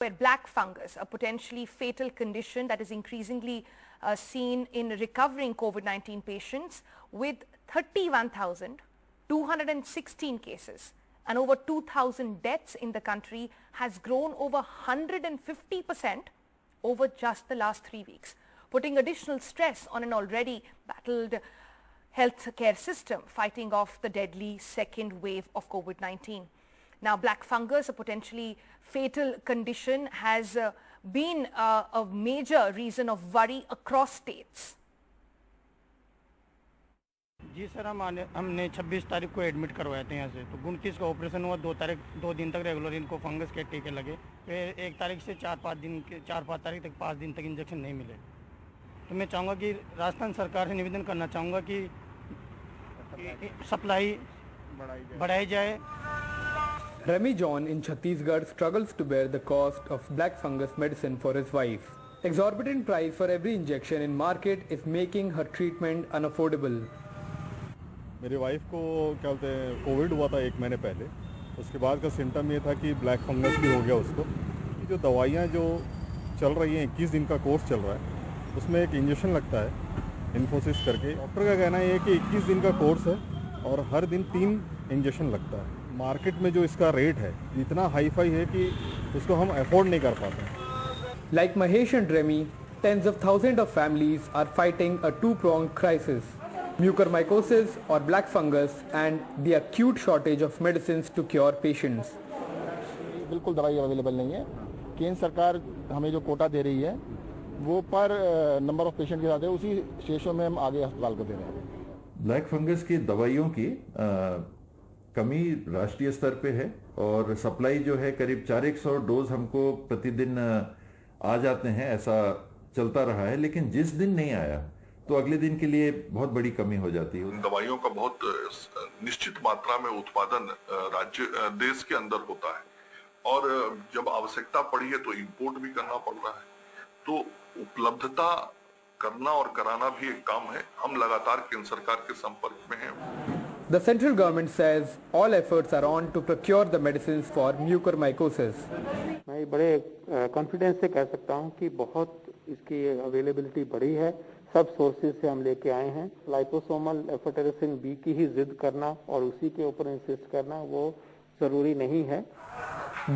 Where black fungus, a potentially fatal condition that is increasingly seen in recovering COVID-19 patients, with 31,216 cases and over 2,000 deaths in the country, has grown over 150% over just the last 3 weeks, putting additional stress on an already battled healthcare system fighting off the deadly second wave of COVID-19. Now, black fungus, a potentially fatal condition, has been a major reason of worry across states. जी sir, हमने 26 तारीख को admit करवाए थे यहाँ से, तो 29 का ऑपरेशन हुआ। 2 दिन तक रेगुलर इनको फंगस के टीके लगे। फिर 1 तारीख से 4-5 तारीख तक 5 दिन तक इंजेक्शन नहीं मिले। तो मैं चाहूँगा कि राजस्थान सरकार से निवेदन करना चाहूँगा कि सप्लाई बढ़ाई जाए। Remy John in Chhattisgarh struggles to bear the cost of black fungus medicine for his wife. Exorbitant price for every injection in market is making her treatment unaffordable. मेरी वाइफ को क्या बोलते हैं कोविड हुआ था 1 महीने पहले। उसके बाद का सिम्टम ये था कि ब्लैक फंगस भी हो गया उसको। जो दवाइयाँ जो चल रही हैं, 21 दिन का कोर्स चल रहा है, उसमें एक इंजेक्शन लगता है इन्फोसिस करके। डॉक्टर का कहना ये है कि 21 दिन का कोर्स है और हर दिन 3 इंजेक्शन लगता है। मार्केट में जो इसका रेट है इतना हाई फाई है कि उसको हम अफोर्ड नहीं कर पाते। Like Mahesh and Remy, tens of thousands of families are fighting a two-pronged crisis: mucormycosis or black fungus and the acute shortage of medicines to cure patients. बिल्कुल दवाई अवेलेबल नहीं है। केंद्र सरकार हमें जो कोटा दे रही है वो पर नंबर ऑफ पेशेंट के साथ है, उसी शेषों में हम आगे अस्पताल को दे रहे हैं। ब्लैक फंगस की दवाइयों की कमी राष्ट्रीय स्तर पे है और सप्लाई जो है करीब 400 डोज हमको प्रतिदिन आ जाते हैं, ऐसा चलता रहा है। लेकिन जिस दिन नहीं आया तो अगले दिन के लिए बहुत बड़ी कमी हो जाती है। दवाइयों का बहुत निश्चित मात्रा में उत्पादन देश के अंदर होता है और जब आवश्यकता पड़ी है तो इंपोर्ट भी करना पड़ रहा है। तो उपलब्धता करना और कराना भी एक काम है। हम लगातार केंद्र सरकार के संपर्क में हैं। The central government says all efforts are on to procure the medicines for mucormycosis. मैं बड़े कॉन्फिडेंस से कह सकता हूं कि बहुत इसकी अवेलेबिलिटी बढ़ी है। सब सोर्सेज से हम लेके आए हैं। लाइपोसोमल एफोटेरेसिन बी की ही जिद करना और उसी के ऊपर इंसिस्ट करना वो जरूरी नहीं है।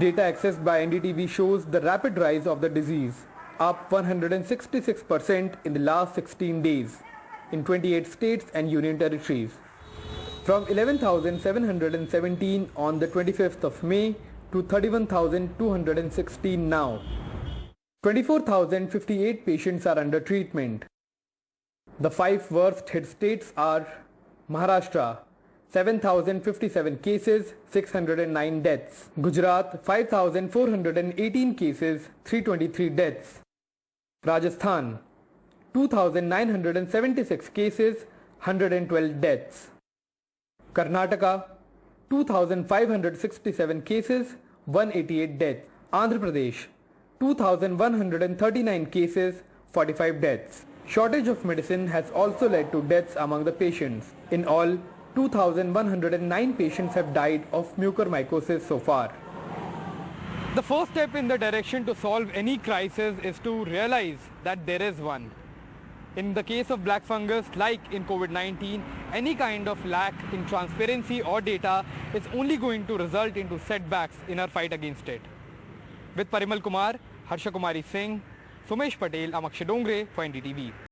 Data accessed by NDTV shows the rapid rise of the disease, up 166% in the last 16 days in 28 states and union territories. From 11,717 on the 25th of May to 31,216 now. 24,058 patients are under treatment. The 5 worst hit states are Maharashtra, 7,057 cases, 609 deaths. Gujarat, 5,418 cases, 323 deaths. Rajasthan, 2,976 cases, 112 deaths. Karnataka, 2,567 cases, 188 deaths. Andhra Pradesh, 2,139 cases, 45 deaths. Shortage of medicine has also led to deaths among the patients. In all, 2,109 patients have died of mucormycosis so far. The first step in the direction to solve any crisis is to realize that there is one. In the case of black fungus, like in COVID-19, any kind of lack in transparency or data is only going to result into setbacks in our fight against it. With Parimal Kumar, Harsha Kumari Singh, Sumesh Patel, I'm Akshay Dongre for NDTV.